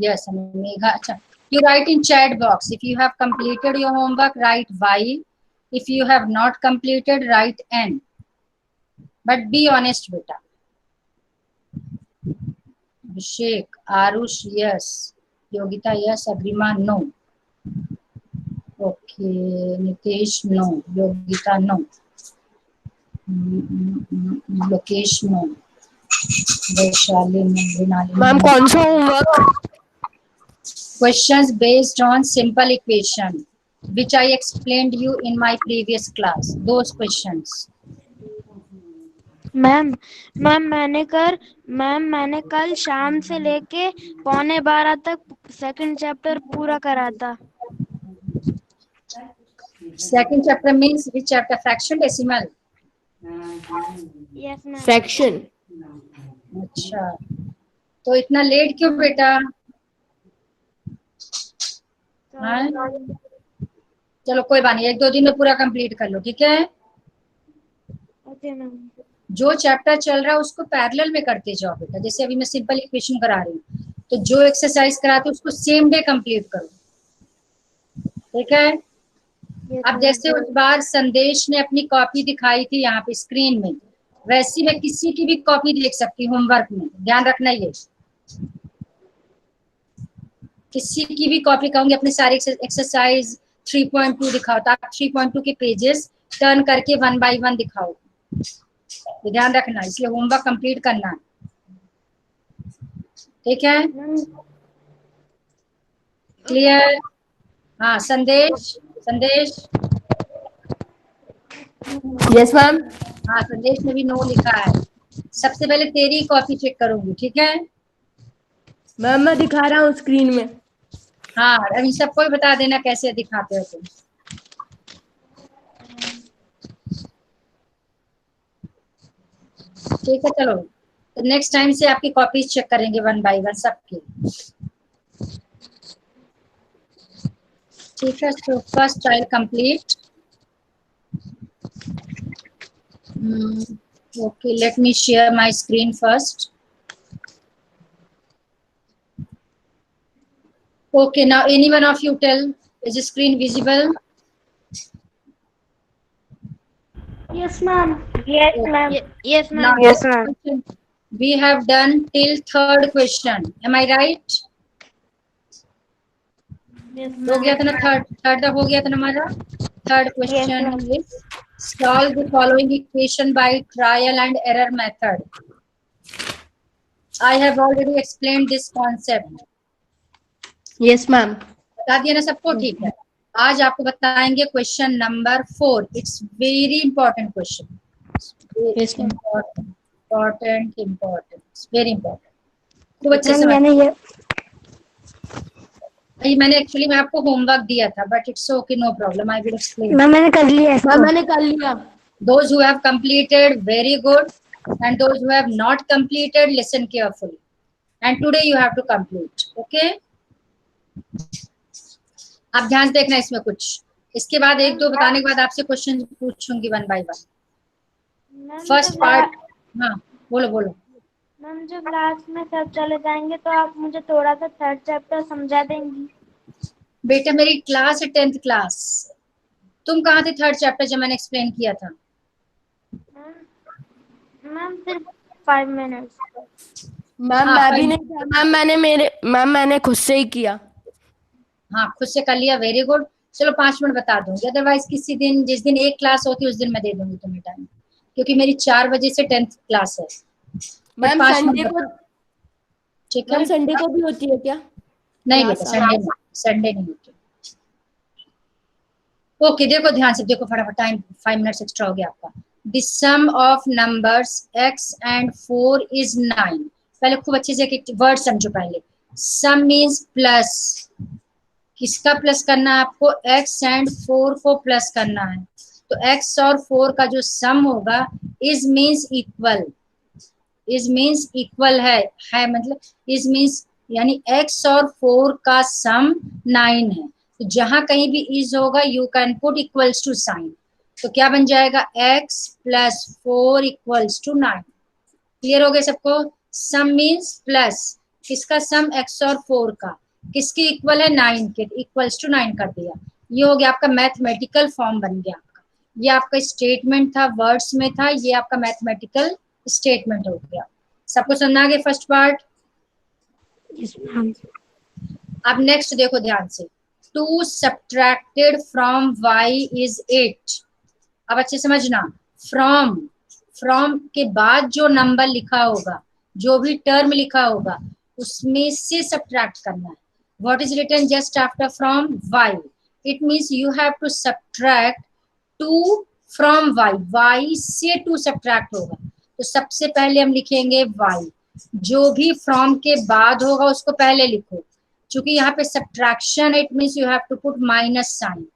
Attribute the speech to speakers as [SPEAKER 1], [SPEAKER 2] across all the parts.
[SPEAKER 1] Yes, Megha. Acha. You write in chat box. If you have completed your homework, write Y. If you have not completed, write N. But be honest, beta. Abhishek, Arush, yes. Yogita, yes. Agrima, no. Okay. Nitesh, no. Yogita, no. Lokesh, no. Vaishali, no. Vinali,
[SPEAKER 2] ma'am
[SPEAKER 1] no.
[SPEAKER 2] कौन सा homework?
[SPEAKER 1] Questions based on simple equation, which I explained you in my previous class. Those questions.
[SPEAKER 3] Ma'am मैंने कल शाम से लेके 11:15 तक second chapter पूरा करा था।
[SPEAKER 1] Second chapter means which chapter? Fraction, decimal.
[SPEAKER 3] Yes ma'am.
[SPEAKER 2] Fraction.
[SPEAKER 1] अच्छा, तो इतना लेट क्यों बेटा? हाँ? चलो कोई बात नहीं, 1-2 दिन में पूरा कंप्लीट कर लो, ठीक है?
[SPEAKER 3] Okay ma'am.
[SPEAKER 1] जो चैप्टर चल रहा है उसको पैरेलल में करते जाओ बेटा। जैसे अभी मैं सिंपल इक्वेशन करा रही हूँ, तो जो एक्सरसाइज कराते हैं उसको सेम डे कंप्लीट करो, ठीक है? अब जैसे उस बार संदेश ने अपनी कॉपी दिखाई थी यहाँ पे स्क्रीन में, वैसी मैं किसी की भी कॉपी देख सकती हूँ होमवर्क में, ध्यान रखना। ये किसी की भी कॉपी कहूंगी अपने सारे एक्सरसाइज 3.2 दिखाओ, तो आप 3.2 के पेजेस टर्न करके 1 बाय 1 दिखाओ, ध्यान रखना, इसलिए होमवर्क कंप्लीट करना, ठीक है? क्लियर? हाँ, संदेश,
[SPEAKER 2] यस मैम।
[SPEAKER 1] हाँ संदेश ने भी नो लिखा है। सबसे पहले तेरी कॉपी चेक करूंगी, ठीक है?
[SPEAKER 2] मैम मैं दिखा रहा हूँ स्क्रीन में।
[SPEAKER 1] हाँ, अभी सबको बता देना कैसे दिखाते हो तुम। ठीक है, चलो तो नेक्स्ट टाइम से आपकी कॉपीज चेक करेंगे 1 बाय 1 सबकी, ठीक है? So first trial complete. Okay, let me share my screen first. Okay, now any one of you tell, is the screen visible?
[SPEAKER 3] Yes ma'am. Yes ma'am. Yes
[SPEAKER 1] Now,
[SPEAKER 3] ma'am. Yes ma'am.
[SPEAKER 1] we have done till third question. Am I right? हो गया था ना? Third तक हो गया था ना हमारा? Third question is solve the following equation by trial and error method. I have already explained this concept.
[SPEAKER 2] Yes ma'am.
[SPEAKER 1] बता दिया ना सबको? ठीक है, आज आपको बताएंगे question number 4। It's very important question,
[SPEAKER 2] yes ma'am.
[SPEAKER 1] Important, very important. खूब अच्छे से मैंने एक्चुअली मैं आपको होमवर्क दिया था, but it's okay, no problem, I will explain.
[SPEAKER 3] मैंने कर लिया।
[SPEAKER 2] मैम मैंने कर लिया।
[SPEAKER 1] Those who have completed, very good, and those who have not completed, listen carefully, and today you have to complete, okay? आप ध्यान से देखना इसमें कुछ, इसके बाद 1-2 बताने के बाद आपसे क्वेश्चन पूछूंगी 1 बाय 1। फर्स्ट पार्ट, हाँ बोलो बोलो।
[SPEAKER 3] मैम जब लास्ट में सब चले जाएंगे तो आप मुझे थोड़ा सा थर्ड चैप्टर समझा देंगी?
[SPEAKER 1] बेटा मेरी क्लास है 10th क्लास, तुम कहाँ थे थर्ड चैप्टर जब मैंने एक्सप्लेन किया था?
[SPEAKER 3] मैम सिर्फ 5 मिनट्स।
[SPEAKER 2] मैम
[SPEAKER 1] हाँ,
[SPEAKER 2] मैं भी नहीं था मैम, मैंने खुद से ही किया।
[SPEAKER 1] हाँ खुद से कर लिया, वेरी गुड। चलो 5 मिनट बता दूंगी, अदरवाइज किसी दिन, जिस दिन एक क्लास होती है उस दिन मैं दे दूंगी तुम्हें टाइम, क्योंकि मेरी 4 बजे से 10th क्लास है।
[SPEAKER 2] मैम संडे को,
[SPEAKER 1] ठीक है?
[SPEAKER 2] मैम संडे को भी होती है क्या?
[SPEAKER 1] नहीं बेटा, संडे नहीं होती। ओके, देखो ध्यान से देखो, फटाफट, टाइम 5 मिनट्स एक्स्ट्रा हो गया आपका। The sum of numbers x and 4 is 9। पहले खूब अच्छे से एक वर्ड समझो पहले। सम मीन्स प्लस, किसका प्लस करना है आपको? x and 4 को प्लस करना है, तो x और 4 का जो सम होगा, is means equal, is means equal है मतलब इज मीन्स, यानी x और 4 का सम 9 है, तो जहां कहीं भी इज होगा you can put equals to sign, तो क्या बन जाएगा? x + 4 = 9। क्लियर हो गया सबको? सम मीन्स प्लस, किसका सम x और 4 का, किसके इक्वल है 9 के, इक्वल्स टू 9 कर दिया। ये हो गया आपका मैथमेटिकल फॉर्म बन गया आपका। ये आपका स्टेटमेंट था, वर्ड्स में था, ये आपका मैथमेटिकल स्टेटमेंट हो गया। सबको समझना गया फर्स्ट पार्ट?
[SPEAKER 4] Yes ma'am.
[SPEAKER 1] अब नेक्स्ट देखो ध्यान से, 2 सब्ट्रैक्टेड फ्रॉम y इज 8। अब अच्छे समझना, फ्रॉम के बाद जो नंबर लिखा होगा, जो भी टर्म लिखा होगा, उसमें से सब्ट्रैक्ट करना है। What is written just after from y? It means you have to subtract 2 from y से 2 सब्ट्रैक्ट होगा। तो सबसे पहले हम लिखेंगे y, जो भी फ्रॉम के बाद होगा उसको पहले लिखो। क्योंकि यहाँ पे subtraction, it means you have to put minus sign.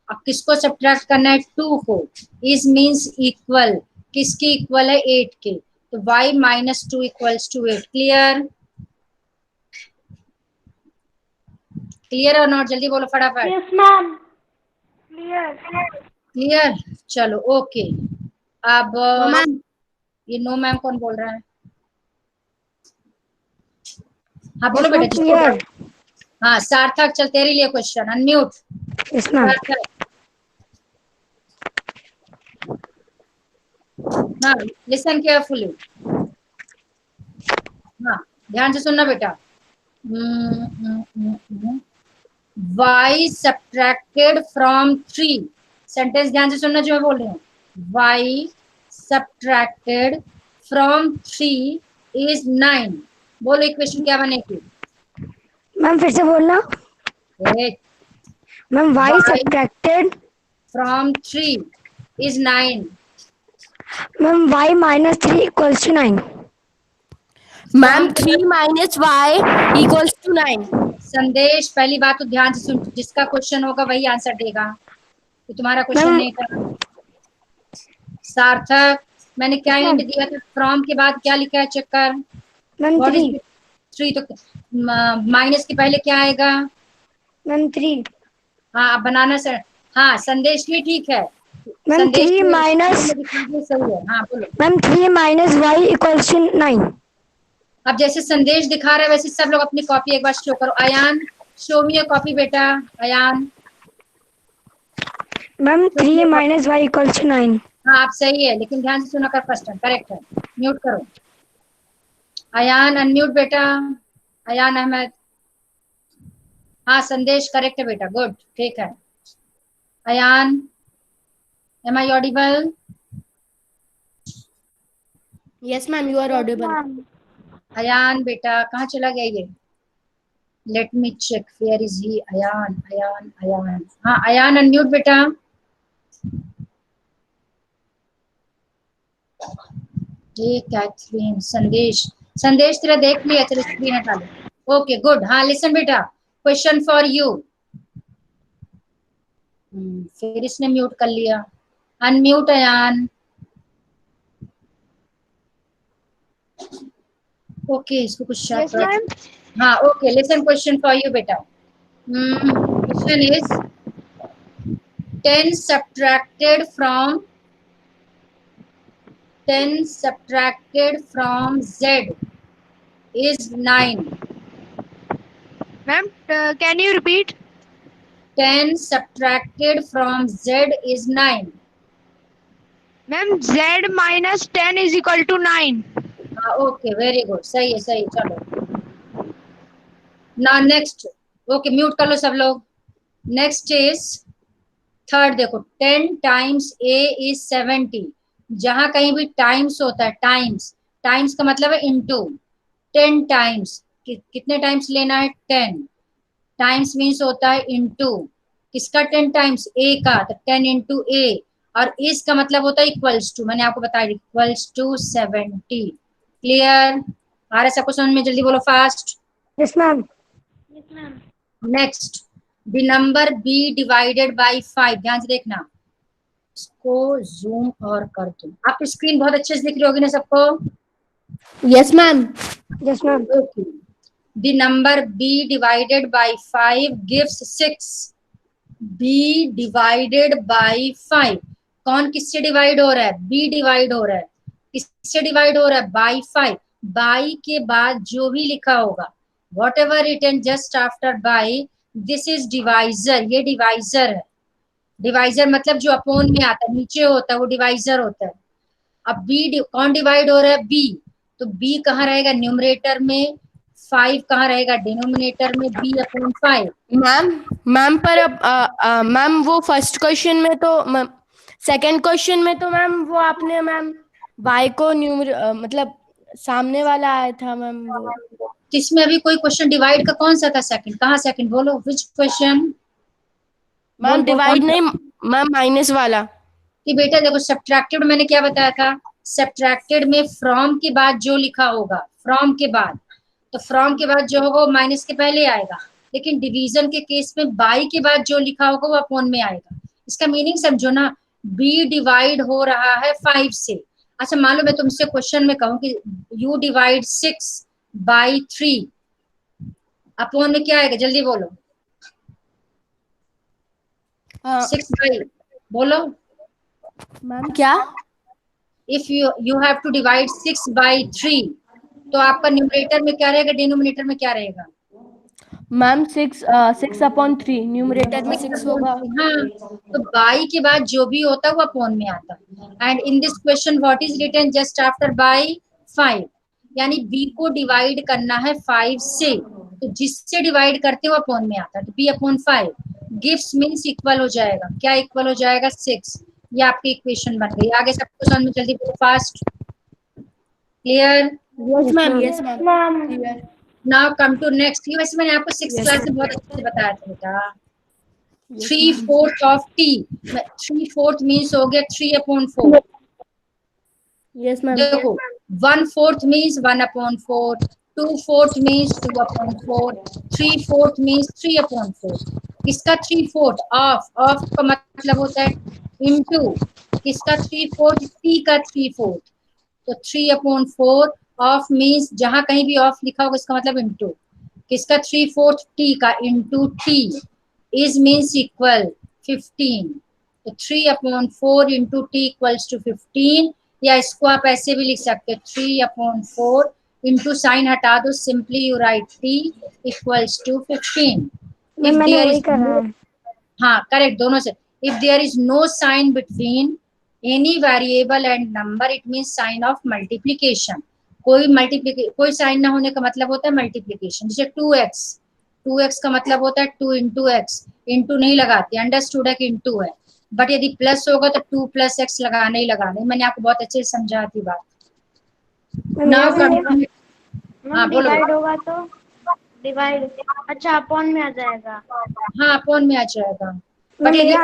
[SPEAKER 1] अब किसको सब्ट्रैक्ट करना है? 2 को। इज मींस इक्वल, किसके इक्वल है? 8 के। तो y minus 2 equals to 8। Clear? Clear और नॉट? जल्दी बोलो फटाफट।
[SPEAKER 4] Yes ma'am. क्लियर।
[SPEAKER 1] क्लियर, चलो ओके। अब
[SPEAKER 2] मैम
[SPEAKER 1] ये नो मैम कौन बोल रहा है? हाँ बोलो
[SPEAKER 4] यस मैम
[SPEAKER 1] बेटा।
[SPEAKER 4] क्लियर।
[SPEAKER 1] हाँ सार्थक, चल तेरे लिए क्वेश्चन, अनम्यूट।
[SPEAKER 4] Yes ma'am.
[SPEAKER 1] हाँ लिसन केयरफुली, हाँ ध्यान से सुनना बेटा। y सब्ट्रैक्टेड फ्रॉम 3, सेंटेंस ध्यान से सुनना जो मैं बोल रही हूँ। y subtracted from 3 is 9। बोलो इक्वेशन क्या बनेगी?
[SPEAKER 4] मैम फिर से बोलना। Ma'am y subtracted
[SPEAKER 1] from 3 is 9।
[SPEAKER 4] Ma'am y minus 3 equals to 9।
[SPEAKER 2] Ma'am 3 minus y equals to 9।
[SPEAKER 1] Sandesh, पहली बात तो ध्यान से सुन, जिसका क्वेश्चन होगा वही आंसर देगा, तो तुम्हारा क्वेश्चन
[SPEAKER 4] मैम
[SPEAKER 1] नहीं था। सार्थक, मैंने क्या हिंट दिया था? फ्रॉम के बाद क्या लिखा है? चेक कर।
[SPEAKER 4] Ma'am
[SPEAKER 1] what
[SPEAKER 4] 3।
[SPEAKER 1] इज 3? तो माइनस के पहले क्या आएगा?
[SPEAKER 4] मैम 3।
[SPEAKER 1] हाँ अब बनाना सर। हाँ संदेश भी ठीक है।
[SPEAKER 4] मैम
[SPEAKER 1] संदेश
[SPEAKER 4] 3
[SPEAKER 1] भी
[SPEAKER 4] माइनस
[SPEAKER 1] सही है। हाँ बोलो।
[SPEAKER 4] Ma'am 3 minus y equals to 9।
[SPEAKER 1] अब जैसे संदेश दिखा रहा है वैसे सब लोग अपनी कॉपी एक बार शो करो। Ayaan, show me your copy बेटा। Ayaan
[SPEAKER 4] ma'am 3 minus y equals to 9।
[SPEAKER 1] हाँ आप सही है, लेकिन ध्यान से सुना कर फर्स्ट टाइम। करेक्ट है, म्यूट करो। अयान अनम्यूट बेटा। अयान अहमद। हाँ संदेश करेक्ट है बेटा, गुड, ठीक है। Ayaan, am I audible?
[SPEAKER 2] Yes ma'am you are audible.
[SPEAKER 1] Ayaan बेटा कहाँ चला गया ये? Let me check, where is he? Ayaan Ayaan Ayaan, हाँ अयान अनम्यूट बेटा। कैथरीन, संदेश, संदेश तेरा देख लिया, चलो स्क्रीन हटा लो। Okay good. हाँ लिसन बेटा, क्वेश्चन फॉर यू। फिर इसने म्यूट कर लिया। अनम्यूट अयान। ओके इसको कुछ
[SPEAKER 3] यस
[SPEAKER 1] शायद।
[SPEAKER 3] मैम।
[SPEAKER 1] हाँ okay, listen question for you बेटा। Question is 10 subtracted from 10 subtracted from z is 9.
[SPEAKER 3] Ma'am, can you repeat?
[SPEAKER 1] 10 subtracted from z is 9.
[SPEAKER 3] Ma'am, z minus 10 is equal to 9.
[SPEAKER 1] हाँ okay very good, सही है सही है, चलो ना next. Okay mute कर लो सब लोग। नेक्स्ट इज थर्ड, देखो 10 टाइम्स a इज 70। जहां कहीं भी टाइम्स होता है, टाइम्स, टाइम्स का मतलब है इनटू। 10 टाइम्स, कितने टाइम्स लेना है? 10 टाइम्स मीन्स होता है इनटू। किसका 10 टाइम्स? a का, तो 10 इंटू a। और इस का मतलब होता है इक्वल्स टू, मैंने आपको बताया इक्वल्स टू 70। क्लियर? आ रहा है सबको समझ में? जल्दी बोलो fast.
[SPEAKER 4] Yes ma'am.
[SPEAKER 1] Next, the number b divided by 5। ध्यान से देखना, इसको जूम और कर दो। आपकी स्क्रीन बहुत अच्छे से दिख रही होगी ना सबको?
[SPEAKER 2] Yes ma'am.
[SPEAKER 4] Yes ma'am.
[SPEAKER 1] Okay, the number b divided by 5 gives 6। b divided by 5, कौन किससे डिवाइड हो रहा है? b डिवाइड हो रहा है। किससे डिवाइड हो रहा है? बाय 5। बाई के बाद जो भी लिखा होगा, whatever written just after by, this is divisor, ये divisor है. डिवाइजर मतलब जो अपॉन में आता है, नीचे होता है, वो डिवाइजर होता है. अब बी कौन डिवाइड हो रहा है? बी. तो बी कहाँ रहेगा? न्यूमरेटर में. 5 कहाँ रहेगा? डिनोमिनेटर में. B upon 5.
[SPEAKER 2] मैम पर अब मैम वो फर्स्ट क्वेश्चन में तो सेकंड क्वेश्चन में तो मैम वो आपने मैम y को मतलब सामने वाला आया था मैम वो.
[SPEAKER 1] इसमें अभी कोई क्वेश्चन डिवाइड का कौन सा था? सेकंड. कहाँ सेकंड? बोलो विच क्वेश्चन.
[SPEAKER 2] मैम डिवाइड नहीं मैम, माइनस वाला.
[SPEAKER 1] कि बेटा देखो, सब्ट्रैक्टेड मैंने क्या बताया था? सब्ट्रैक्टेड में फ्रॉम के बाद जो लिखा होगा, फ्रॉम के बाद, तो फ्रॉम के बाद जो होगा वो माइनस के पहले आएगा. लेकिन डिवीजन के केस में बाई के बाद जो लिखा होगा वो अपॉन में आएगा. इसका मीनिंग समझो ना. बी डिवाइड हो रहा है 5 से. अच्छा मान लो मैं तुमसे क्वेश्चन में कहूँ कि यू डिवाइड 6 बाई 3, अपॉन में क्या आएगा? जल्दी बोलो. 6 बाई, बोलो
[SPEAKER 2] मैम क्या?
[SPEAKER 1] If you have to divide 6 by 3, तो आपका न्यूमरेटर में क्या रहेगा? डिनोमिनेटर में क्या रहेगा?
[SPEAKER 2] मैम 6/3 न्यूमरेटर में 6 होगा.
[SPEAKER 1] हाँ, तो बाई के बाद जो भी होता है वो अपॉन में आता है. And in this question what is written just after by 5, यानी बी को डिवाइड करना है 5 से, तो जिससे डिवाइड करते हो अपॉन में आता है. तो B upon 5 gives means equal हो जाएगा. क्या इक्वल हो जाएगा? 6. ये आपकी इक्वेशन बन गई. आगे सबको समझ में जल्दी fast. Clear?
[SPEAKER 2] Yes ma'am. Yes ma'am.
[SPEAKER 1] Now come to next. ये वैसे मैंने आपको 6th क्लास में बहुत अच्छे से बताया था बेटा. 3/4 ऑफ टी. 3/4 मीन्स हो गया 3/4.
[SPEAKER 2] Yes ma'am.
[SPEAKER 1] देखो 1/4 मीन्स 1/4. 2/4 मीन्स 2/4. 3/4 मीन्स 3/4. किसका 3/4? ऑफ का मतलब होता है इनटू. किसका 3/4? टी का 3/4. तो 3/4 ऑफ मीन्स जहां कहीं भी ऑफ लिखा होगा इसका मतलब इनटू. किसका 3/4? टी का into T. Is means equal 15. तो 3/4 इंटू टी इक्वल्स टू 15. या इसको आप ऐसे भी लिख सकते हो 3/4 इंटू साइन हटा दो, simply you write T equals to 15. If there is हाँ करेक्ट दोनों से. If there is no sign between any variable and number, it means sign of multiplication. कोई साइन ना होने का मतलब होता है मल्टीप्लीकेशन. जैसे 2x का मतलब होता है 2 इंटू एक्स. इंटू नहीं लगाते, अंडरस्टूड है कि इंटू है. बट यदि प्लस होगा तो 2 + x लगाना ही लगाना. मैंने आपको बहुत अच्छे से समझा थी बात. नाउ हाँ बोलो.
[SPEAKER 3] डिवाइड होगा तो डिवाइड, अच्छा अपॉन में आ जाएगा.
[SPEAKER 1] हाँ अपॉन में आ जाएगा. बट यदि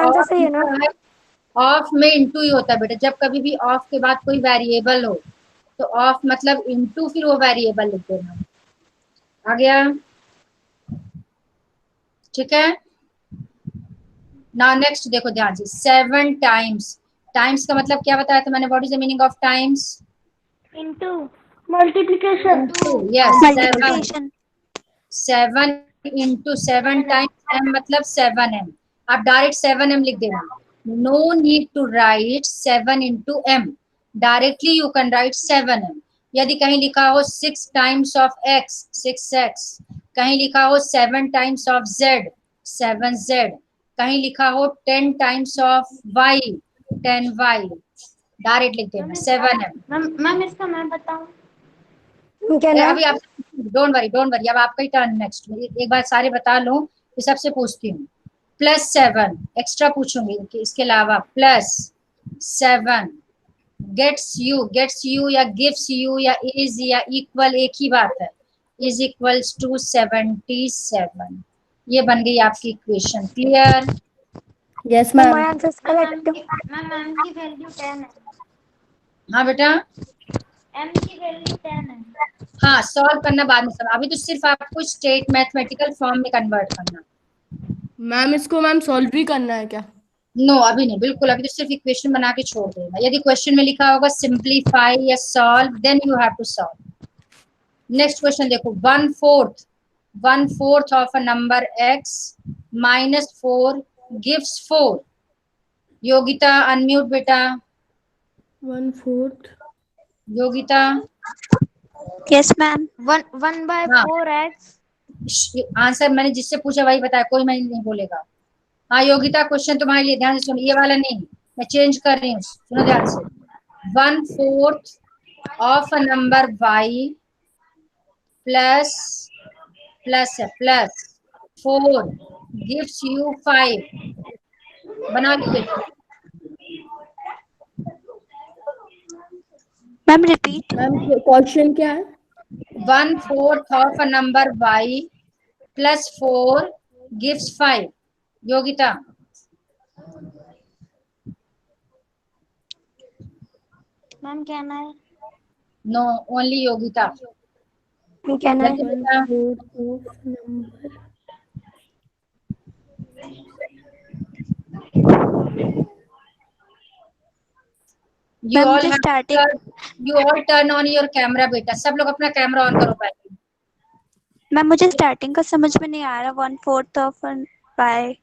[SPEAKER 1] ऑफ में इंटू ही होता है बेटा. जब कभी भी ऑफ के बाद कोई वेरिएबल हो तो ऑफ मतलब इंटू, फिर वो वेरिएबल लिख देना. आ गया? ठीक है. नाउ नेक्स्ट देखो ध्यान से. 7 टाइम्स. टाइम्स का मतलब क्या बताया था मैंने? What is the meaning of times?
[SPEAKER 3] Into multiplication.
[SPEAKER 1] Yes 7 into 7 times m मतलब 7m. आप डायरेक्ट 7m लिख देना. No need to write 7 into m. Directly you can write 7m. यदि कहीं लिखा हो 6 टाइम्स ऑफ x 6x, कहीं लिखा हो 7 टाइम्स ऑफ z 7z, कहीं लिखा हो 10 times of y 10y, direct लिख देना 7m.
[SPEAKER 3] मैम इसका मैं बताऊं?
[SPEAKER 1] अभी आप डोंट वरी अब आपका ही टर्न. नेक्स्ट एक बार सारे बता लो, फिर सबसे पूछती हूँ. +7 एक्स्ट्रा पूछूंगी कि इसके अलावा. +7 गेट्स यू या गिव्स यू या इज या इक्वल एक ही बात है. Is equals to 77. ये बन गई आपकी equation. Clear?
[SPEAKER 2] Yes ma'am.
[SPEAKER 3] Ma'am की वैल्यू 10 है.
[SPEAKER 1] हाँ बेटा.
[SPEAKER 3] m की वैल्यू 10 है.
[SPEAKER 1] हाँ सॉल्व करना बाद में सब. अभी तो सिर्फ आपको स्ट्रेट मैथमेटिकल फॉर्म में कन्वर्ट करना.
[SPEAKER 2] मैम इसको मैम सॉल्व भी करना है क्या?
[SPEAKER 1] नो अभी नहीं, बिल्कुल अभी तो सिर्फ इक्वेशन बना के छोड़ देना. यदि क्वेश्चन में लिखा होगा सिंप्लीफाई या solve, then you have to solve. Next question देखो. 1/4 of a number x -4 gives 4. Yogita unmute बेटा.
[SPEAKER 2] 1/4.
[SPEAKER 1] Yogita.
[SPEAKER 4] Yes ma'am.
[SPEAKER 3] 1/4x
[SPEAKER 1] answer मैंने जिससे पूछा वही बताया, कोई मैं नहीं बोलेगा। हाँ योगिता, क्वेश्चन तुम्हारे लिए, ध्यान से सुनो, ये वाला नहीं, मैं चेंज कर रही हूँ, सुनो ध्यान से। 1/4 of a number y plus plus है प्लस 4 गिव्स यू 5। बना लीजिए।
[SPEAKER 3] Ma'am repeat.
[SPEAKER 2] मैम क्वेश्चन क्या है?
[SPEAKER 1] 1/4 of a number y plus 4 gives 5। Yogita,
[SPEAKER 3] ma'am कहना है।
[SPEAKER 1] No, only Yogita.
[SPEAKER 4] कहना है।
[SPEAKER 1] जल्दी बेटा।
[SPEAKER 2] 1/4 of number.
[SPEAKER 1] You
[SPEAKER 3] ma'am
[SPEAKER 1] all
[SPEAKER 3] मुझे
[SPEAKER 1] have
[SPEAKER 3] starting
[SPEAKER 1] you all turn on your camera बेटा, सब लोग अपना कैमरा ऑन करो पहले।
[SPEAKER 3] मैम मुझे स्टार्टिंग का समझ में नहीं आ रहा। 1/4 ऑफ y।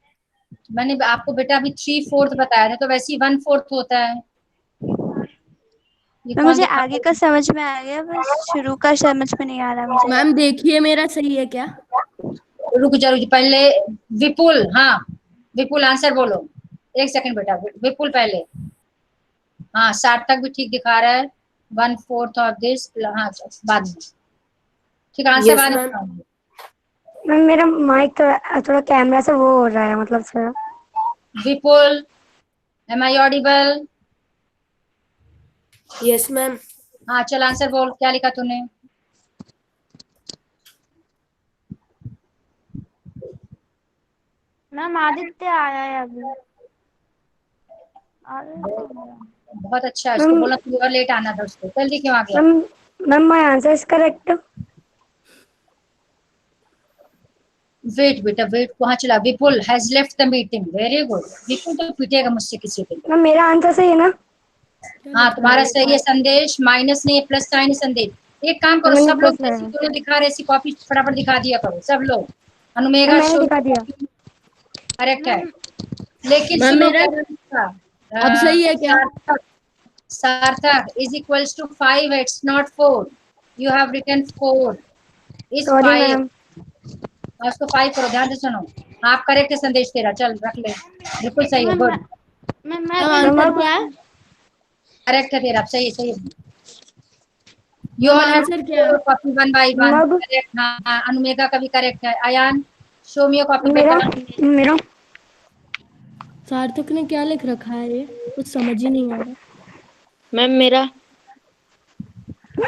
[SPEAKER 1] मैंने आपको बेटा अभी 3/4 बताया था, तो वैसे ही 1/4 होता है। ये
[SPEAKER 3] मैम
[SPEAKER 1] कौन
[SPEAKER 3] मुझे
[SPEAKER 1] दिखा
[SPEAKER 3] आगे का समझ में आ गया, बस शुरू का समझ में नहीं आ रहा मुझे।
[SPEAKER 2] मैम देखिए मेरा सही है क्या?
[SPEAKER 1] रुक जा पहले। विपुल, हाँ विपुल आंसर बोलो। एक सेकंड बेटा, विपुल पहले। हाँ सार्थक भी ठीक दिखा रहा है। 1/4 ऑफ दिस, हाँ बाद में ठीक आंसर
[SPEAKER 2] यस
[SPEAKER 1] बाद में
[SPEAKER 2] मैम।
[SPEAKER 1] बताऊंगी।
[SPEAKER 4] मैम मेरा माइक थोड़ा कैमरा से वो हो रहा है, मतलब sir.
[SPEAKER 1] Vipul, am I audible?
[SPEAKER 2] Yes ma'am.
[SPEAKER 1] हाँ चल आंसर बोल, क्या लिखा तूने?
[SPEAKER 3] मैम आदित्य आया है अभी।
[SPEAKER 1] बहुत अच्छा है, उसको
[SPEAKER 4] मैम
[SPEAKER 1] बोला तू और लेट आना था उसको, जल्दी क्यों आ गया?
[SPEAKER 4] Ma'am ma'am my answer is correct.
[SPEAKER 1] Wait बेटा वेट, कहाँ चला? Vipul has left the meeting, very good. Vipul तो पीटेगा मुझसे किसी दिन।
[SPEAKER 4] मैम मेरा आंसर सही है ना?
[SPEAKER 1] हाँ तुम्हारा सही है संदेश, माइनस नहीं है, प्लस साइन है संदेश। एक काम करो,
[SPEAKER 4] मैंने
[SPEAKER 1] सब लोग
[SPEAKER 4] प्लस
[SPEAKER 1] जैसी
[SPEAKER 4] लगाया।
[SPEAKER 1] तूने दिखा रहे ऐसी कॉपी फटाफट दिखा दिया करो सब लोग।
[SPEAKER 4] मैम
[SPEAKER 1] अनुमेगा
[SPEAKER 4] मैंने
[SPEAKER 1] शो
[SPEAKER 4] दिखा दिया।
[SPEAKER 1] करेक्ट है, लेकिन
[SPEAKER 2] मैम
[SPEAKER 1] सुनो
[SPEAKER 2] मेरा
[SPEAKER 1] क्या लिखा?
[SPEAKER 2] अब सही है क्या?
[SPEAKER 1] Sarthak, Sarthak is equals to 5, it's not 4। You have written 4 is
[SPEAKER 4] sorry
[SPEAKER 1] 5।
[SPEAKER 4] Ma'am.
[SPEAKER 1] और उसको 5 करो, ध्यान से सुनो। आप करेक्ट है संदेश तेरा, चल रख ले, बिल्कुल सही है,
[SPEAKER 3] मैम
[SPEAKER 1] गुड।
[SPEAKER 3] मैम
[SPEAKER 2] मैम
[SPEAKER 3] मैं
[SPEAKER 2] आंसर
[SPEAKER 4] मैम
[SPEAKER 2] क्या है?
[SPEAKER 1] करेक्ट है तेरा, सही सही है। You
[SPEAKER 2] ma'am
[SPEAKER 1] all have
[SPEAKER 2] answer क्या है?
[SPEAKER 1] कॉपी 1 बाय 1,
[SPEAKER 4] अब
[SPEAKER 1] करेक्ट। हाँ अनुमेगा का भी करेक्ट है। Ayaan, show me your copy
[SPEAKER 4] मेरा
[SPEAKER 1] बेटा।
[SPEAKER 4] मेरा
[SPEAKER 2] सार्थक ने क्या लिख रखा है? ये कुछ समझ ही नहीं आ रहा।
[SPEAKER 5] मैम मेरा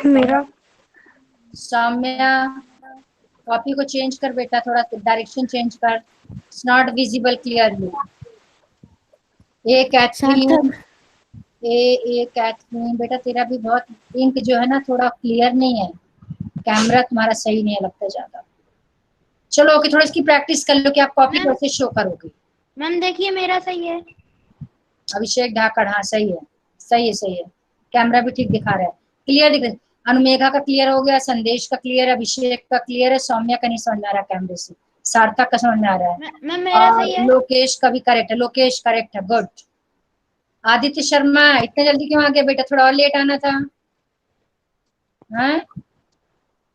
[SPEAKER 4] मेरा
[SPEAKER 1] सौम्या, कॉपी को चेंज कर बेटा, थोड़ा डायरेक्शन चेंज कर, इट्स नॉट विजिबल क्लियरली। ए कैथरीन,
[SPEAKER 2] सार्थक
[SPEAKER 1] ए कैथरीन बेटा, तेरा भी बहुत इंक जो है ना थोड़ा क्लियर नहीं है, कैमरा तुम्हारा सही नहीं है लगता ज्यादा। चलो ओके, थोड़ा इसकी प्रैक्टिस कर लो कि आप कॉपी
[SPEAKER 3] मैम
[SPEAKER 1] कैसे शो करोगे।
[SPEAKER 3] मैम देखिए मेरा सही है।
[SPEAKER 1] अभिषेक ढाकड़, हाँ सही है, सही है सही है, कैमरा भी ठीक दिखा रहा है, क्लियर दिख रहा है। अनुमेघा का क्लियर हो गया, संदेश का क्लियर है, अभिषेक का क्लियर है, सौम्या का नहीं समझ में आ रहा कैमरे से, सार्थक का समझ में आ रहा है,
[SPEAKER 3] मैम मेरा
[SPEAKER 1] और
[SPEAKER 3] सही है।
[SPEAKER 1] लोकेश का भी करेक्ट है, लोकेश करेक्ट है, गुड। आदित्य शर्मा, इतने जल्दी क्यों आ गया बेटा, थोड़ा और लेट आना था। हाँ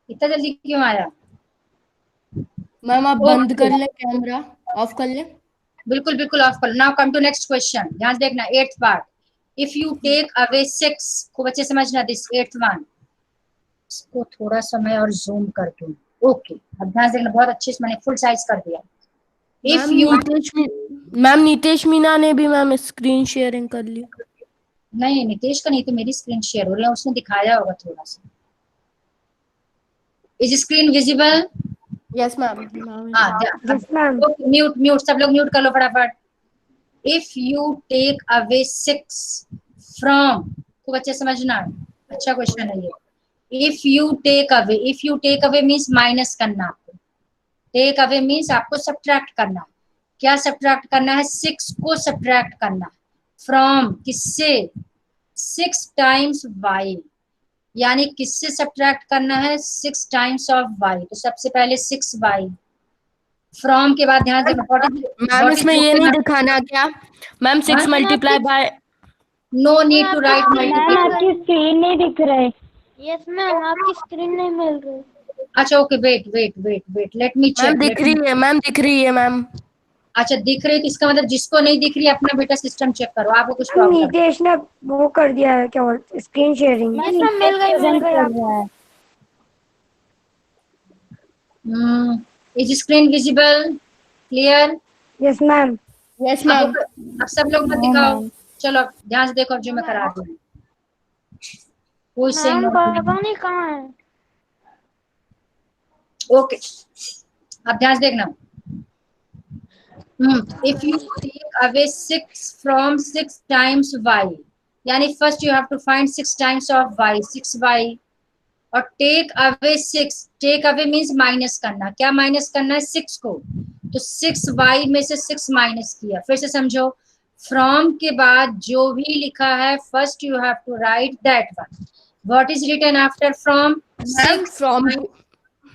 [SPEAKER 1] इतना जल्दी क्यों आया?
[SPEAKER 2] मैम आप बंद
[SPEAKER 1] ओके,
[SPEAKER 2] कर ले, कैमरा ऑफ कर ले।
[SPEAKER 1] बिल्कुल बिल्कुल ऑफ कर। Now come to next question, ध्यान से देखना, 8th part. If you take away 6, खूब अच्छे समझना दिस 8th वन। इसको थोड़ा समय और जूम कर दूं, ओके अब ध्यान से देखना, बहुत अच्छे से मैंने फुल साइज कर दिया। If you,
[SPEAKER 2] ma'am Nitish Meena ने भी मैम स्क्रीन शेयरिंग कर ली।
[SPEAKER 1] नहीं नितेश का नहीं, तो मेरी स्क्रीन शेयर हो रही है, उसने दिखाया होगा थोड़ा सा। Is screen visible?
[SPEAKER 2] Yes ma'am.
[SPEAKER 1] हाँ
[SPEAKER 4] यस मैम।
[SPEAKER 1] म्यूट म्यूट, सब लोग म्यूट कर लो फटाफट। If you take away 6 from, खूब अच्छे समझना, अच्छा क्वेश्चन है ये। If you take away means minus करना, टेक अवे मीन्स आपको सब्ट्रैक्ट करना। क्या सब्ट्रैक्ट करना है? 6 को सब्ट्रैक्ट करना फ्रॉम, किससे? 6 टाइम्स y, यानी किससे सब्ट्रैक्ट करना है? 6 टाइम्स ऑफ y। तो सबसे पहले 6y, फ्रॉम के बाद ध्यान से,
[SPEAKER 2] मैम इसमें ये नहीं दिखाना क्या? Ma'am 6 multiply by.
[SPEAKER 1] No need to write
[SPEAKER 4] ma'am
[SPEAKER 1] multiply.
[SPEAKER 4] आपकी स्क्रीन नहीं दिख रही।
[SPEAKER 3] यस मैम आपकी स्क्रीन नहीं मिल रही।
[SPEAKER 1] अच्छा okay, wait wait wait wait, let me
[SPEAKER 2] ma'am
[SPEAKER 1] check.
[SPEAKER 2] दिख रही है मैम, दिख रही है मैम।
[SPEAKER 1] अच्छा दिख रही है, तो इसका मतलब जिसको नहीं दिख रही है अपना बेटा सिस्टम चेक करो, आपको कुछ
[SPEAKER 4] मैम
[SPEAKER 1] प्रॉब्लम।
[SPEAKER 4] नितेश ने वो कर दिया है, क्या बोलते, स्क्रीन शेयरिंग।
[SPEAKER 3] यस मैम, मिल गई आपको।
[SPEAKER 1] Is screen visible, clear?
[SPEAKER 4] Yes ma'am.
[SPEAKER 2] Yes
[SPEAKER 1] अब
[SPEAKER 2] मैम।
[SPEAKER 1] अब सब लोग मत दिखाओ, चलो अब ध्यान से देखो, अब जो मैं करा रही हूँ। कोई से
[SPEAKER 3] मैम पता नहीं कहाँ है।
[SPEAKER 1] ओके, अब ध्यान से देखना। If you take away 6 from 6 times y, यानी first you have to find 6 times of y, 6y, और take away 6, take away means minus करना, क्या माइनस करना है? 6 को, तो 6y में से 6 माइनस किया। फिर से समझो, फ्रॉम के बाद जो भी लिखा है first you have to write that one. What is written after from?
[SPEAKER 2] Ma'am
[SPEAKER 1] 6।
[SPEAKER 2] From,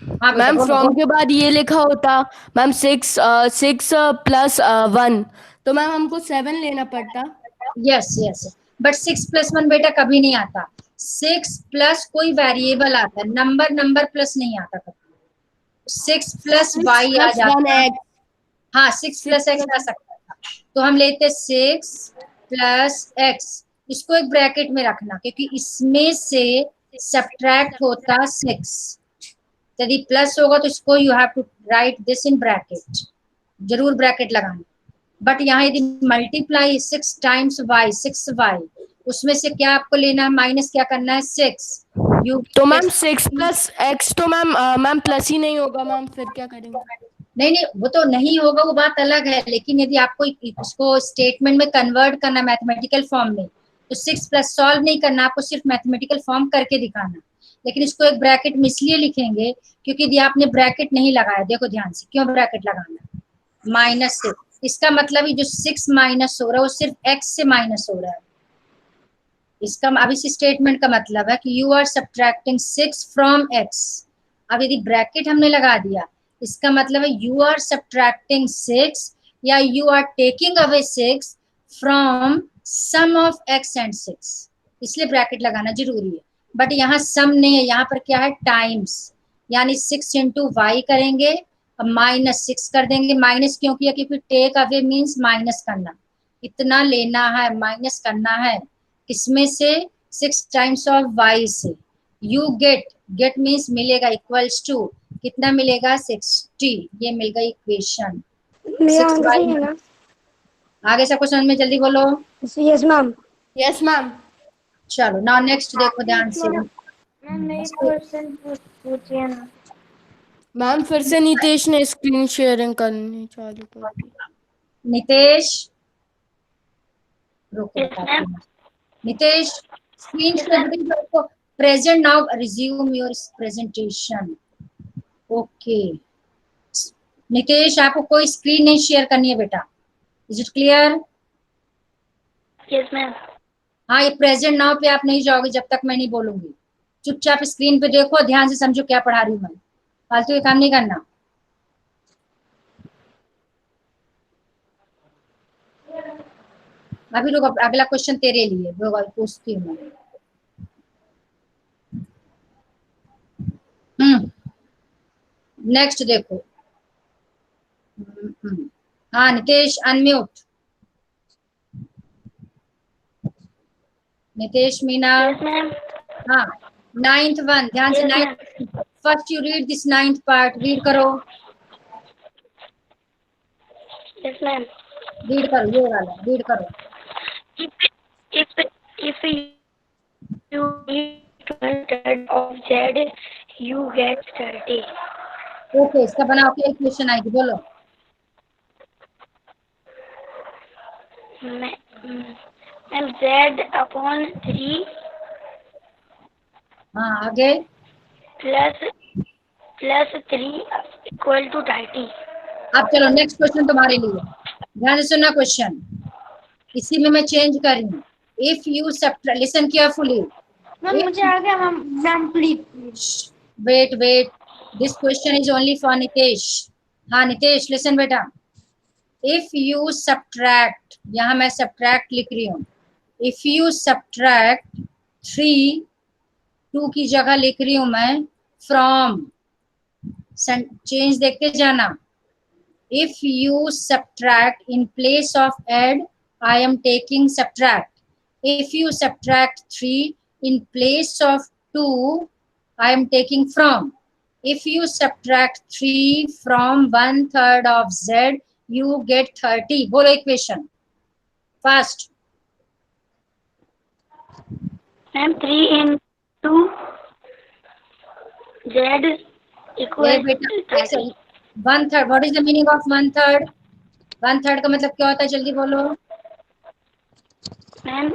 [SPEAKER 1] हाँ बेटा
[SPEAKER 2] मैम
[SPEAKER 1] बोलो
[SPEAKER 2] फ्रॉम
[SPEAKER 1] बोलो।
[SPEAKER 2] के बाद ये लिखा होता मैम 6 प्लस 1, तो मैम हमको 7 लेना पड़ता।
[SPEAKER 1] यस यस, बट 6 + 1 बेटा कभी नहीं आता, 6 प्लस कोई वेरिएबल आता है, नंबर नंबर प्लस नहीं आता कभी। 6 प्लस
[SPEAKER 2] 6
[SPEAKER 1] y आ
[SPEAKER 2] + 1
[SPEAKER 1] जाता है।
[SPEAKER 2] x,
[SPEAKER 1] हाँ 6
[SPEAKER 2] 6
[SPEAKER 1] प्लस x आ
[SPEAKER 2] +
[SPEAKER 1] सकता था, तो हम लेते 6 प्लस x, इसको एक ब्रैकेट में रखना क्योंकि इसमें से सब्ट्रैक्ट होता 6, यदि प्लस होगा तो इसको you have to write this in bracket, जरूर ब्रैकेट लगाना। बट यहाँ यदि मल्टीप्लाई 6 टाइम्स y, 6y, उसमें से क्या आपको लेना है? माइनस क्या करना है? 6। यू
[SPEAKER 2] तो मैम 6 + x, तो मैम मैम प्लस ही नहीं होगा मैम, फिर क्या करेंगे?
[SPEAKER 1] नहीं नहीं, वो तो नहीं होगा, वो बात अलग है, लेकिन यदि आपको इसको स्टेटमेंट में कन्वर्ट करना मैथमेटिकल फॉर्म में, तो 6 प्लस सॉल्व नहीं करना, आपको सिर्फ मैथमेटिकल फॉर्म करके दिखाना। लेकिन इसको एक ब्रैकेट में इसलिए लिखेंगे क्योंकि यदि आपने ब्रैकेट नहीं लगाया, देखो ध्यान से, क्यों ब्रैकेट लगाना? -6, इसका मतलब ही जो 6 माइनस हो रहा है वो सिर्फ x से माइनस हो रहा है। इसका अब इस स्टेटमेंट का मतलब है कि you are subtracting 6 from x। अब यदि ब्रैकेट हमने लगा दिया, इसका मतलब है यू आर सब्ट्रैक्टिंग 6 या you are taking away 6 from sum of x and 6, इसलिए ब्रैकेट लगाना जरूरी है। बट यहाँ सम नहीं है, यहाँ पर क्या है? टाइम्स, यानी 6 इंटू वाई करेंगे, अब -6 कर देंगे। माइनस क्यों किया? क्योंकि टेक अवे मीन्स माइनस करना, इतना लेना है, माइनस करना है, किसमें से? 6 टाइम्स ऑफ y से। यू गेट, गेट मीन्स मिलेगा, इक्वल्स टू कितना मिलेगा? 60, ये मिल गई इक्वेशन।
[SPEAKER 4] मेरा
[SPEAKER 1] 6
[SPEAKER 4] आंसर
[SPEAKER 1] y,
[SPEAKER 4] सही है ना?
[SPEAKER 1] आगे सबको समझ में, जल्दी बोलो।
[SPEAKER 4] Yes ma'am.
[SPEAKER 2] Yes ma'am.
[SPEAKER 1] चलो नाउ नेक्स्ट देखो ध्यान से।
[SPEAKER 3] मैम एक क्वेश्चन पूछिए ना।
[SPEAKER 2] मैम फिर से नितेश ने स्क्रीन शेयरिंग करनी चालू कर दी।
[SPEAKER 1] नितेश, रुको बताती हूँ। नितेश स्क्रीन शेयर को present, now resume your presentation. Okay Nitesh, आपको कोई स्क्रीन नहीं शेयर करनी है बेटा, is it clear?
[SPEAKER 3] Yes ma'am.
[SPEAKER 1] हाँ, ये प्रेजेंट नाउ पे आप नहीं जाओगे जब तक मैं नहीं बोलूंगी। चुपचाप स्क्रीन पे देखो, ध्यान से समझो क्या पढ़ा रही हूँ मैं, फालतू के काम नहीं करना। अभी रुको, अगला क्वेश्चन तेरे लिए पूछती हूँ मैं। नेक्स्ट देखो। हाँ Nitesh unmute. Nitesh Meena.
[SPEAKER 3] Yes ma'am.
[SPEAKER 1] हाँ 9th वन, ध्यान से।
[SPEAKER 3] Yes,
[SPEAKER 1] 9th first you read this 9th part, read करो,
[SPEAKER 3] यस मैम।
[SPEAKER 1] रीड करो, ये वाला रीड करो।
[SPEAKER 3] If you eat 1/3 of Z, you get 30.
[SPEAKER 1] Okay, इसका बनाओ, क्या इक्वेशन आएगी बोलो।
[SPEAKER 3] मैम Z/3
[SPEAKER 1] हाँ आगे।
[SPEAKER 3] Plus 3 equal to 30।
[SPEAKER 1] अब चलो नेक्स्ट क्वेश्चन तुम्हारे लिए, ध्यान से सुनना क्वेश्चन, इसी में मैं चेंज कर रही हूँ। If you subtract, listen carefully.
[SPEAKER 3] Ma'am मुझे आ गया ma'am. Ma'am please.
[SPEAKER 1] Wait wait, this question is only for Nitesh. हाँ नितेश लिसन बेटा, इफ यू सब्ट्रैक्ट, यहाँ मैं सब्ट्रैक्ट लिख रही हूँ, इफ यू सब्ट्रैक्ट 3, 2 की जगह लिख रही हूँ मैं फ्रॉम, चेंज देखते जाना. If you subtract in place of add, I am taking subtract. If you subtract 3 in place of 2, I am taking from. If you subtract 3 from 1/3 of z, you get 30. बोलो equation fast.
[SPEAKER 4] Ma'am 3 into z equal to 30.
[SPEAKER 1] 1/3. What is the meaning of 1/3? 1/3 का मतलब क्या होता है, जल्दी बोलो.
[SPEAKER 4] Ma'am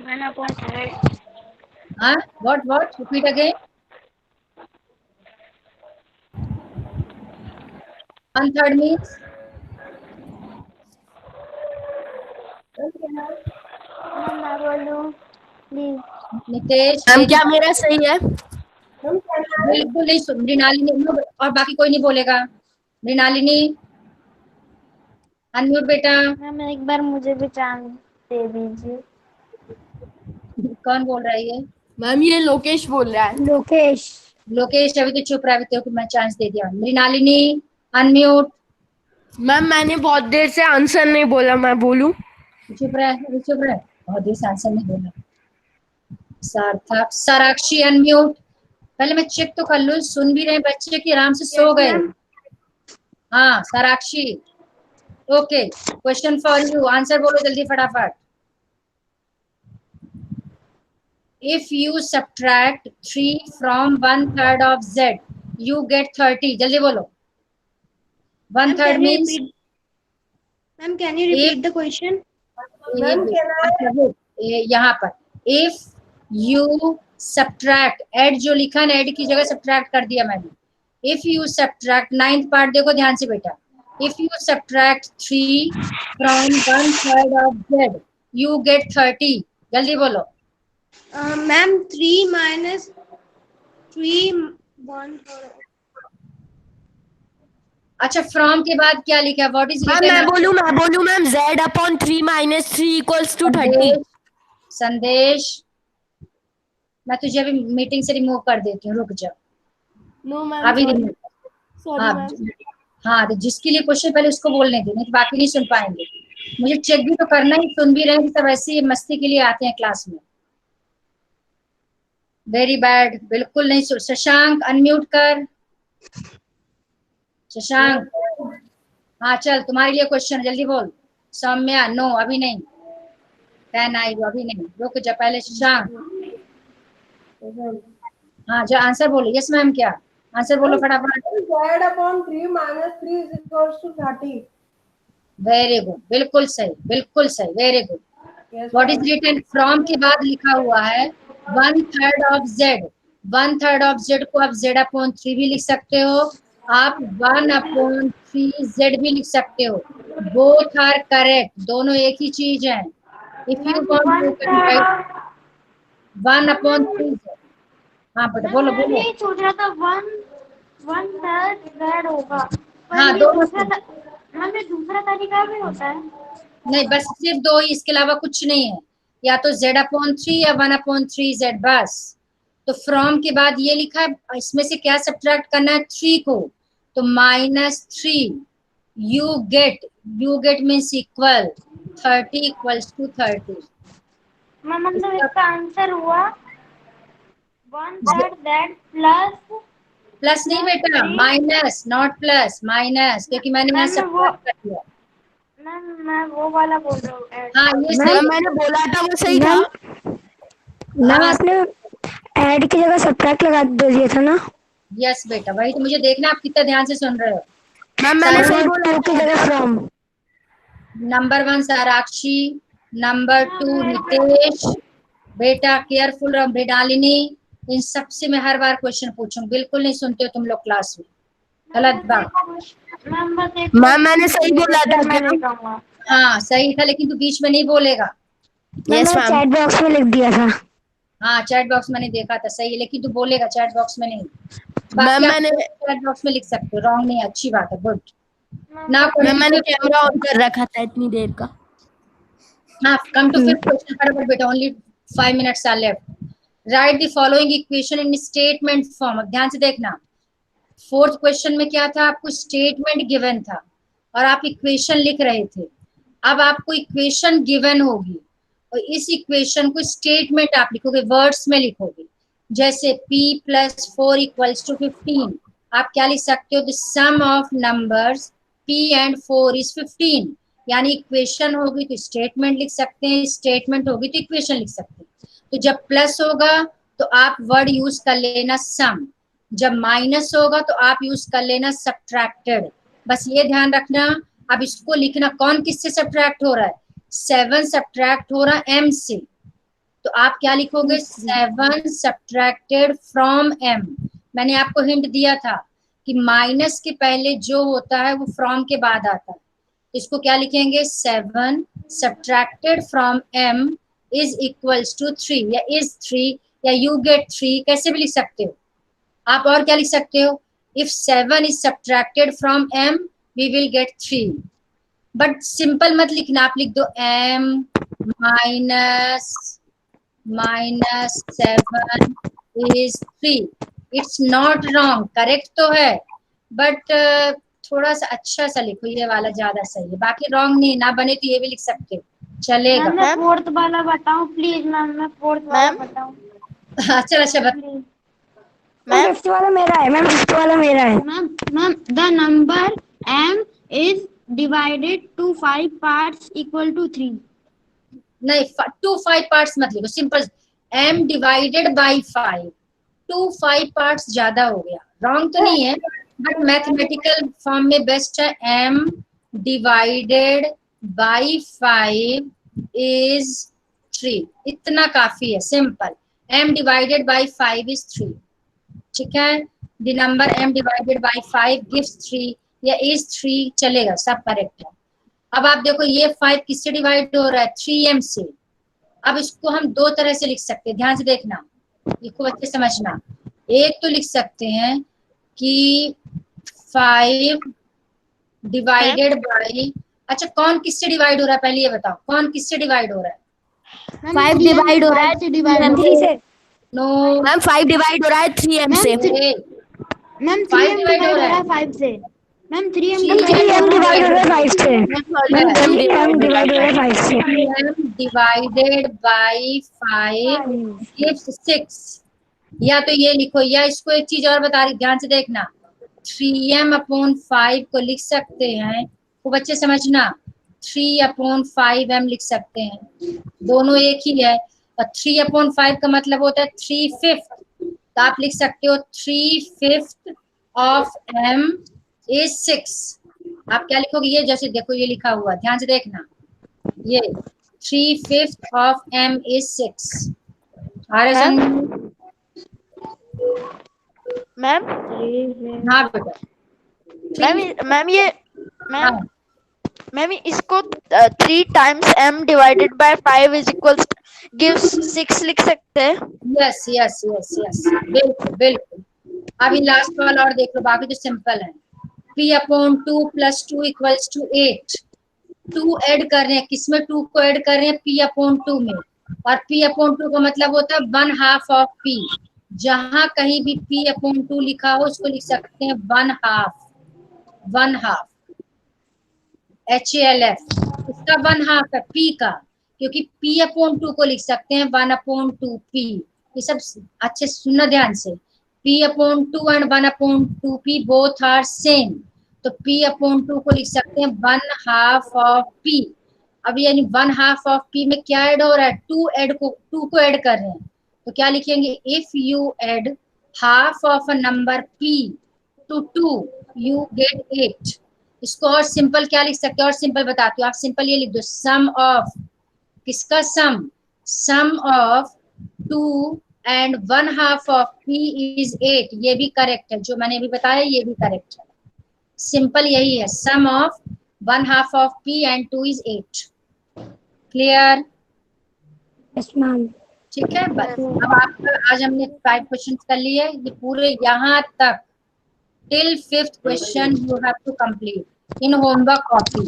[SPEAKER 4] 1/3.
[SPEAKER 1] हाँ, what? Repeat again. 1/3 means
[SPEAKER 3] मैं बोलूं प्लीज.
[SPEAKER 1] नितेश.
[SPEAKER 2] मैम क्या मेरा सही है?
[SPEAKER 1] बिल्कुल नहीं सुन. मृणालिनी और बाकी कोई नहीं बोलेगा. मृणालिनी अनम्यूट बेटा.
[SPEAKER 3] मैम एक बार मुझे भी चांस दे दीजिए.
[SPEAKER 1] कौन बोल रहा है ये?
[SPEAKER 2] मैम ये लोकेश बोल रहा है.
[SPEAKER 1] लोकेश अभी तो चुप रहा. तेरे को मैं चांस दे दिया. मृणालिनी अनम्यूट.
[SPEAKER 2] मैम मैंने बहुत देर से आंसर नहीं बोला, मैं बोलूं?
[SPEAKER 1] चुप रहा. बहुत देर से आंसर नहीं बोला. सार्थक. साराक्षी अनम्यूट. पहले मैं चेक तो कर लूं, सुन भी रहे बच्चे कि आराम से सो गए. हाँ Sarakshi. Okay, question for you. Answer बोलो जल्दी फटाफट. If you subtract 3 from 1/3 of z, you get 30. जल्दी बोलो. 1/3 means.
[SPEAKER 3] Ma'am can you repeat the question?
[SPEAKER 1] यहाँ पर if you subtract, add जो लिखा ना, add की जगह subtract कर दिया मैंने. If you subtract, 9th part देखो ध्यान से बेटा. If you subtract 3 from 1/3 of z, you get 30. जल्दी बोलो.
[SPEAKER 3] Ma'am 3 minus 3 1/3.
[SPEAKER 1] अच्छा, फ्रॉम के बाद क्या लिखा है? व्हाट इज
[SPEAKER 2] मैम मैं बोलूं मैम, z/3 - 3 = 30.
[SPEAKER 1] संदेश, मैं तुझे अभी मीटिंग से रिमूव कर देती हूँ. रुक जा.
[SPEAKER 2] नो मैम,
[SPEAKER 1] अभी रिमूव.
[SPEAKER 2] सॉरी
[SPEAKER 1] हाँ
[SPEAKER 2] मैम.
[SPEAKER 1] हाँ, तो जिसके लिए क्वेश्चन पहले उसको बोलने दे, नहीं तो बाकी नहीं सुन पाएंगे. मुझे चेक भी तो करना ही. सुन भी रहे हैं कि सब ऐसे ही मस्ती के लिए आते हैं क्लास में. Very bad. बिल्कुल नहीं सुन. शशांक अनम्यूट कर. शशांक. हाँ चल, तुम्हारे लिए क्वेश्चन जल्दी बोल. सौम्या. नो अभी नहीं. कैन आई अभी नहीं. रुक जा पहले. शशांक. हाँ जो आंसर बोलो. Yes ma'am. क्या आंसर बोलो फटाफट.
[SPEAKER 5] z/3 - 3 = 30.
[SPEAKER 1] Very good. बिल्कुल सही. Very good. What is written? From के बाद लिखा हुआ है 1/3 of z. 1/3 of z को आप z/3 भी लिख सकते हो. आप 1/3 z भी लिख सकते हो. Both are correct. दोनों एक ही चीज है. If you want to write 1/3 z. हाँ बेटा बोलो.
[SPEAKER 3] मैं सोच रहा था 1/3 z होगा.
[SPEAKER 1] हाँ दोनों.
[SPEAKER 3] दूसरा तरीका भी होता है.
[SPEAKER 1] नहीं, बस सिर्फ दो ही, इसके अलावा कुछ नहीं है. या तो z/3 या 1/3 z बस. तो फ्रॉम के बाद ये लिखा है, इसमें से क्या सब्ट्रैक्ट करना है? 3 को. तो -3. You get means equal. 30 = 30.
[SPEAKER 3] मतलब इसका आंसर हुआ 1/3 z
[SPEAKER 1] प्लस नहीं बेटा, माइनस, नॉट प्लस, माइनस, क्योंकि मैंने यहाँ सब्ट्रैक्ट कर दिया.
[SPEAKER 3] मैं वो वाला बोल रहा हूँ.
[SPEAKER 1] हाँ ये सही.
[SPEAKER 2] मैंने बोला था वो सही था.
[SPEAKER 4] मैम आपने ऐड की जगह सब्ट्रैक्ट लगा दिया था ना?
[SPEAKER 1] यस बेटा, वही तो मुझे देखना आप कितना ध्यान से सुन रहे हो.
[SPEAKER 2] मैम मैंने सही बोला.
[SPEAKER 4] 2 की जगह फ्रॉम.
[SPEAKER 1] नंबर 1 साराक्षी. नंबर 2 नितेश. बेटा केयरफुल रहो. मृणालिनी. इन सबसे मैं हर बार क्वेश्चन पूछूंगी. बिल्कुल नहीं सुनते हो तुम लोग क्लास में. गलत बात.
[SPEAKER 2] मैम मैंने सही बोला था.
[SPEAKER 1] हाँ सही था, लेकिन तू बीच में नहीं बोलेगा.
[SPEAKER 2] Yes ma'am.
[SPEAKER 4] चैट बॉक्स में लिख दिया था.
[SPEAKER 1] हाँ चैट बॉक्स मैंने देखा था. सही है, लेकिन तू बोलेगा चैट बॉक्स में नहीं.
[SPEAKER 2] मैम मैंने
[SPEAKER 1] चैट बॉक्स में लिख सकते हो. रॉन्ग नहीं. अच्छी बात है. गुड. ना
[SPEAKER 2] मैंने कैमरा ऑन कर रखा था इतनी देर का.
[SPEAKER 1] हाँ, कम टू फिफ्थ क्वेश्चन फटाफट बेटा. Only 5 minutes are left. Right the following equation in statement form. अब ध्यान से देखना, फोर्थ क्वेश्चन में क्या था, आपको स्टेटमेंट गिवन था और आप इक्वेशन लिख रहे थे। अब आपको इक्वेशन गिवन होगी और इस इक्वेशन को स्टेटमेंट आप लिखोगे, वर्ड्स में लिखोगे। जैसे p + 4 = 15, आप क्या लिख सकते हो, the sum of numbers p and 4 is 15। यानी इक्वेशन होगी तो स्टेटमेंट लिख सकते हैं, स्टेटमेंट होगी तो इक्वेशन लिख सकते हैं। तो जब प्लस होगा तो आप वर्ड यूज कर लेना सम, जब माइनस होगा तो आप यूज कर लेना सब्ट्रैक्टेड। बस ये ध्यान रखना। अब इसको लिखना, कौन किससे सब्ट्रैक्ट हो रहा है, 7 सब्ट्रैक्ट हो रहा है m से, तो आप क्या लिखोगे, 7 सब्ट्रैक्टेड फ्रॉम m। मैंने आपको हिंट दिया था कि माइनस के पहले जो होता है वो फ्रॉम के बाद आता है। इसको क्या लिखेंगे, 7 subtracted from m is equals to 3 या इज 3 या यू गेट 3, कैसे भी लिख सकते हो आप। और क्या लिख सकते हो, if 7 is subtracted from m we will get 3। But simple मत लिखना, आप लिख दो m minus 7 is 3। It's not wrong, correct तो है, बट थोड़ा सा अच्छा सा लिखो, ये वाला ज्यादा सही है। बाकी रॉन्ग नहीं, ना बने तो ये भी लिख सकते हो, चलेगा।
[SPEAKER 3] मैं फोर्थ वाला बताऊं प्लीज मैम, मैं फोर्थ वाला बताऊं।
[SPEAKER 1] अच्छा बता।
[SPEAKER 4] मैम 50 वाला मेरा है, मैम 50 वाला मेरा है।
[SPEAKER 3] Ma'am the number m is divided to 5 parts equal to 3।
[SPEAKER 1] नहीं, 2 5 पार्ट्स मत लिखो, simple m divided by 5। 2 5 parts ज्यादा हो गया, रॉन्ग तो नहीं है, बट मैथमेटिकल फॉर्म में बेस्ट है m डिवाइडेड बाई 5 इज 3, इतना काफी है, simple. m divided by 5 is 3, ठीक है। The number m divided by 5 gives 3 या इज 3, चलेगा, सब करेक्ट है। अब आप देखो ये 5 किससे डिवाइड हो रहा है, 3m से। अब इसको हम दो तरह से लिख सकते हैं, ध्यान से देखना, इसको अच्छे समझना। एक तो लिख सकते हैं कि 5 डिवाइडेड बाई, अच्छा कौन किससे डिवाइड हो रहा है पहले ये बताओ, कौन किससे डिवाइड हो रहा है,
[SPEAKER 2] 5 डिवाइड हो रहा है
[SPEAKER 4] 3 से।
[SPEAKER 1] नो
[SPEAKER 2] मैम, 5 डिवाइड हो रहा है 3m से।
[SPEAKER 3] मैम
[SPEAKER 1] 5
[SPEAKER 3] 3m
[SPEAKER 1] डिवाइड हो
[SPEAKER 3] डिवाइड हो
[SPEAKER 1] रहा
[SPEAKER 3] रहा
[SPEAKER 1] है,
[SPEAKER 3] है 5 से। मैम 3m
[SPEAKER 4] 3m डिवाइड हो रहा है 5 से। मैम 3m डिवाइड हो रहा है 5 से।
[SPEAKER 1] 3m divided by 5 gives 6। या तो ये लिखो, या इसको एक चीज और बता रही, ध्यान से देखना, 3m/5 को लिख सकते हैं, खूब अच्छे समझना, 3/5m लिख सकते हैं, दोनों एक ही है। और 3/5 का मतलब होता है 3/5, तो आप लिख सकते हो 3/5 ऑफ m इज 6। आप क्या लिखोगे, ये जैसे देखो ये लिखा हुआ, ध्यान से देखना, ये 3/5 ऑफ m इज 6 आ रहा है समझ?
[SPEAKER 6] मैम
[SPEAKER 1] हाँ बेटा,
[SPEAKER 6] मैम ये
[SPEAKER 1] हाँ
[SPEAKER 6] मैम इसको 3 times m divided by 5 is equals gives 6 लिख सकते हैं।
[SPEAKER 1] यस यस यस यस, बिल्कुल बिल्कुल। अभी लास्ट वाला और देख लो, बाकी तो सिंपल है। p/2 + 2 = 8। 2 ऐड कर रहे हैं, किसमें 2 को ऐड कर रहे हैं, p/2 में, और p/2 का मतलब होता है 1/2 ऑफ p। जहां कहीं भी p/2 लिखा हो उसको लिख सकते हैं 1/2, 1/2 HALF, इसका 1/2 है p का, क्योंकि p/2 को लिख सकते हैं 1/2p। ये सब अच्छे सुनना ध्यान से, p/2 and 1/2p both are same, तो p/2 को लिख सकते हैं 1/2 ऑफ p। अब यानी 1/2 ऑफ p में क्या ऐड हो रहा है, 2 को ऐड कर रहे हैं, तो क्या लिखेंगे, if you add half of a number p to 2 you get 8। इसको और सिंपल क्या लिख सकते हैं, और सिंपल बताती हूँ, आप सिंपल ये लिख दो, सम ऑफ, किसका sum of 2 and 1/2 of p is 8। ये भी करेक्ट है, जो मैंने अभी बताया ये भी करेक्ट है, सिंपल यही है, sum of 1/2 of p and 2 is 8। Clear?
[SPEAKER 4] Yes ma'am.
[SPEAKER 1] ठीक है, बस अब आपका आज हमने 5 क्वेश्चन कर लिए, ये पूरे यहाँ तक till 5th question you have to complete in homework copy.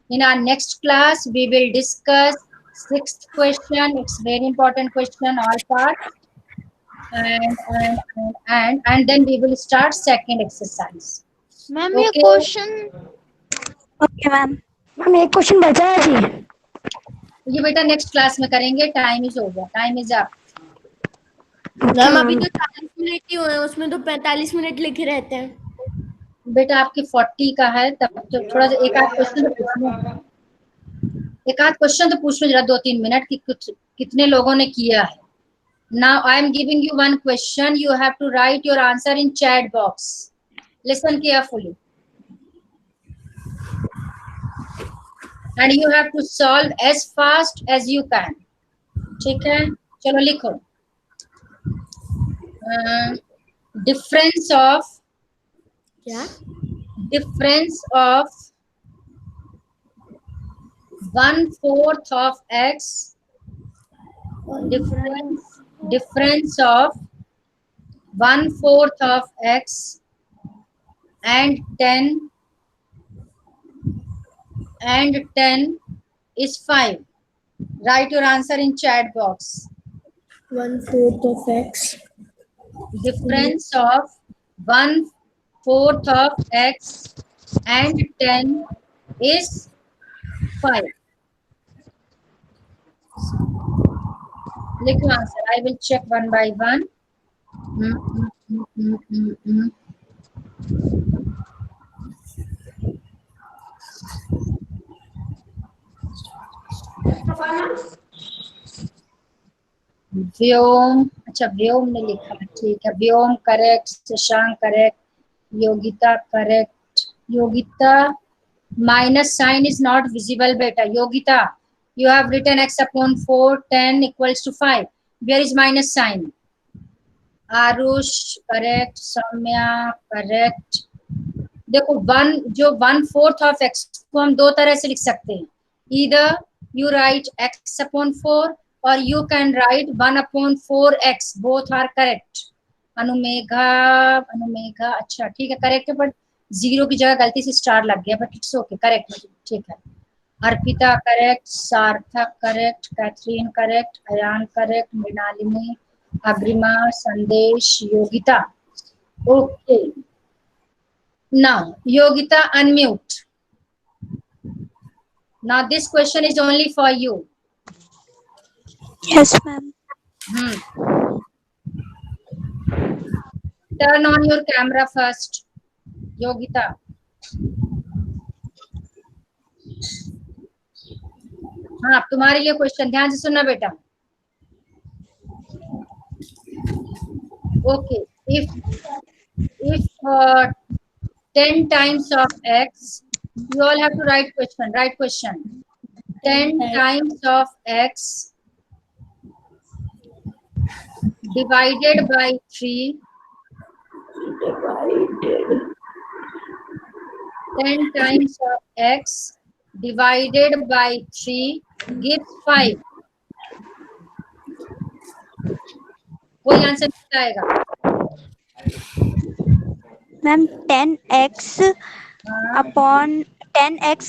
[SPEAKER 1] In our next class we will discuss 6th question. It's very important question, all parts. and then we will start second exercise.
[SPEAKER 6] Ma'am ये
[SPEAKER 1] Okay.
[SPEAKER 6] Question
[SPEAKER 3] okay ma'am.
[SPEAKER 4] Ma'am एक question बचा है जी।
[SPEAKER 1] ये बेटा next class में करेंगे, time is over, time is up.
[SPEAKER 2] Ma'am अभी तो 40 मिनट ही हुए हैं, उसमें तो 45 मिनट लिखे रहते हैं।
[SPEAKER 1] बेटा आपके 40 का है, तब तो थोड़ा सा एक आध क्वेश्चन तो पूछ लो, एक आध क्वेश्चन तो पूछ लो जरा 2-3 मिनट की, कुछ कितने लोगों ने किया है। Now I am giving you one question. You have to write your answer in chat box. Listen carefully. And you have to solve as fast as you can. ठीक है, चलो लिखो। Difference of
[SPEAKER 2] क्या?
[SPEAKER 1] difference of 1/4 of x. Difference of 1/4 of x and 10 is 5. Write your answer in chat box.
[SPEAKER 2] 1/4 of x.
[SPEAKER 1] Difference of 1/4 of x and 10 is 5. Lick your answer. I will check one by one. व्योम, अच्छा व्योम ने लिखा, ठीक है। Vyom correct, Shashank correct, Yogita correct. Yogita, minus sign is not visible बेटा। Yogita, you have written x upon 4, 10 equals to 5. Where is minus sign? Aarush correct, Saumya correct. देखो जो 1/4 of x को हम दो तरह से लिख सकते हैं, either you write x upon 4 or you can write 1/4x. both are correct. अनुमेघा अच्छा ठीक है, करेक्ट है, बट 0 की जगह गलती से स्टार लग गया, बट इट्स ओके, करेक्ट, ठीक है। Arpita correct, Sarthak correct, Catherine correct, Ayaan correct, Mrinalini, Agrima, Sandesh, Yogita. Okay, now Yogita, unmute. Now this question is only for you.
[SPEAKER 3] Yes, ma'am.
[SPEAKER 1] Turn on your camera first, Yogita. हाँ, तुम्हारे लिए क्वेश्चन, ध्यान से सुनना बेटा। Okay, if 10 times of x, you all have to write question. 10 times of x divided by 3. 10 times of x divided by 3 gives 5. कोई answer बताएगा?
[SPEAKER 3] Ma'am, 10x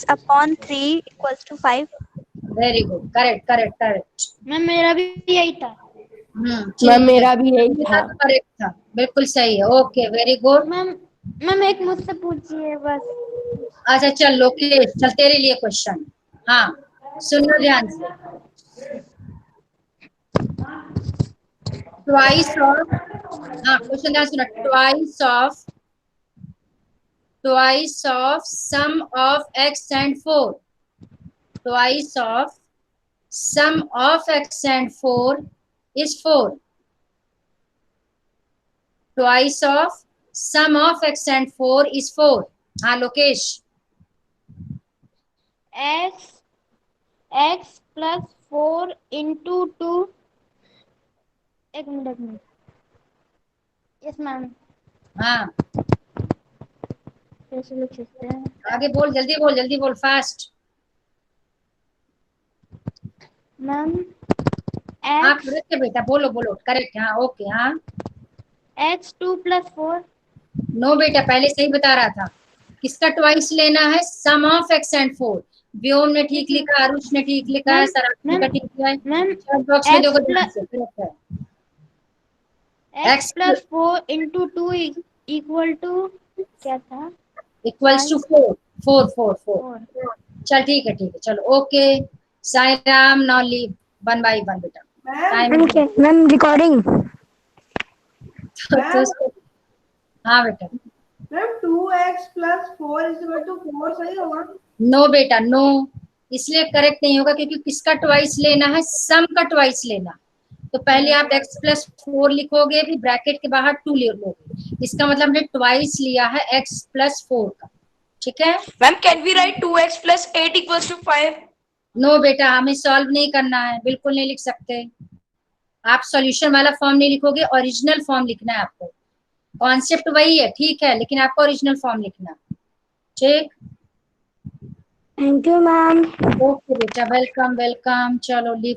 [SPEAKER 3] upon 3 equals to 5.
[SPEAKER 1] Very good, correct.
[SPEAKER 6] Ma'am मेरा भी यही था।
[SPEAKER 2] Ma'am मेरा भी यही था।
[SPEAKER 1] करेक्ट था, बिल्कुल सही है। Okay, very good.
[SPEAKER 3] मैम एक मुझसे पूछिए बस।
[SPEAKER 1] अच्छा चल लोकेश, चल तेरे लिए क्वेश्चन। हाँ सुनो ध्यान से। ट्वाइस ऑफ, हाँ क्वेश्चन ध्यान सुनो। Twice of sum of x and 4. Twice of sum of x and 4 is 4. Twice of sum of x and 4 is 4. हाँ लोकेश।
[SPEAKER 3] x plus 4 into 2. एक मिनट। Yes ma'am.
[SPEAKER 1] हाँ
[SPEAKER 3] कैसे लिख सकते हैं?
[SPEAKER 1] आगे बोल, जल्दी बोल फास्ट।
[SPEAKER 3] मैम
[SPEAKER 1] हाँ करेक्ट है बेटा, बोलो करेक्ट। हाँ ओके। हाँ
[SPEAKER 3] x 2 plus 4.
[SPEAKER 1] नो बेटा, पहले सही बता रहा था। किसका ट्वाइस लेना है? Sum of x and 4। व्योम ने ठीक लिखा, आरुष ने ठीक लिखा है, सराफी का ठीक है।
[SPEAKER 3] मैम
[SPEAKER 1] चैट बॉक्स में देखो ध्यान से, करेक्ट है।
[SPEAKER 3] x plus 4 into 2 equal to क्या था?
[SPEAKER 1] Equals to 4 4 4
[SPEAKER 3] 4.
[SPEAKER 1] चल ठीक है चलो okay Sai Ram now leave 1 by 1 बेटा
[SPEAKER 5] मैम
[SPEAKER 1] टाइम
[SPEAKER 4] मैम रिकॉर्डिंग
[SPEAKER 1] हाँ बेटा
[SPEAKER 5] ma'am 2x plus 4 is equal to 4 सही होगा?
[SPEAKER 1] नो बेटा नो इसलिए करेक्ट नहीं होगा क्योंकि किसका ट्वाइस लेना है सम का ट्वाइस लेना तो पहले आप x plus 4 लिखोगे फिर ब्रैकेट के बाहर 2 ले लोगे इसका मतलब हमने ट्वाइस लिया है x plus 4 का ठीक है
[SPEAKER 7] Ma'am, can we write 2x plus 8 equals to 5?
[SPEAKER 1] No बेटा हमें सॉल्व नहीं करना है बिल्कुल नहीं लिख सकते आप सॉल्यूशन वाला फॉर्म नहीं लिखोगे ओरिजिनल फॉर्म लिखना है आपको कॉन्सेप्ट वही है ठीक है लेकिन आपको ओरिजिनल फॉर्म लिखना है ठीक
[SPEAKER 4] थैंक यू मैम
[SPEAKER 1] ओके बेटा वेलकम वेलकम चलो लीव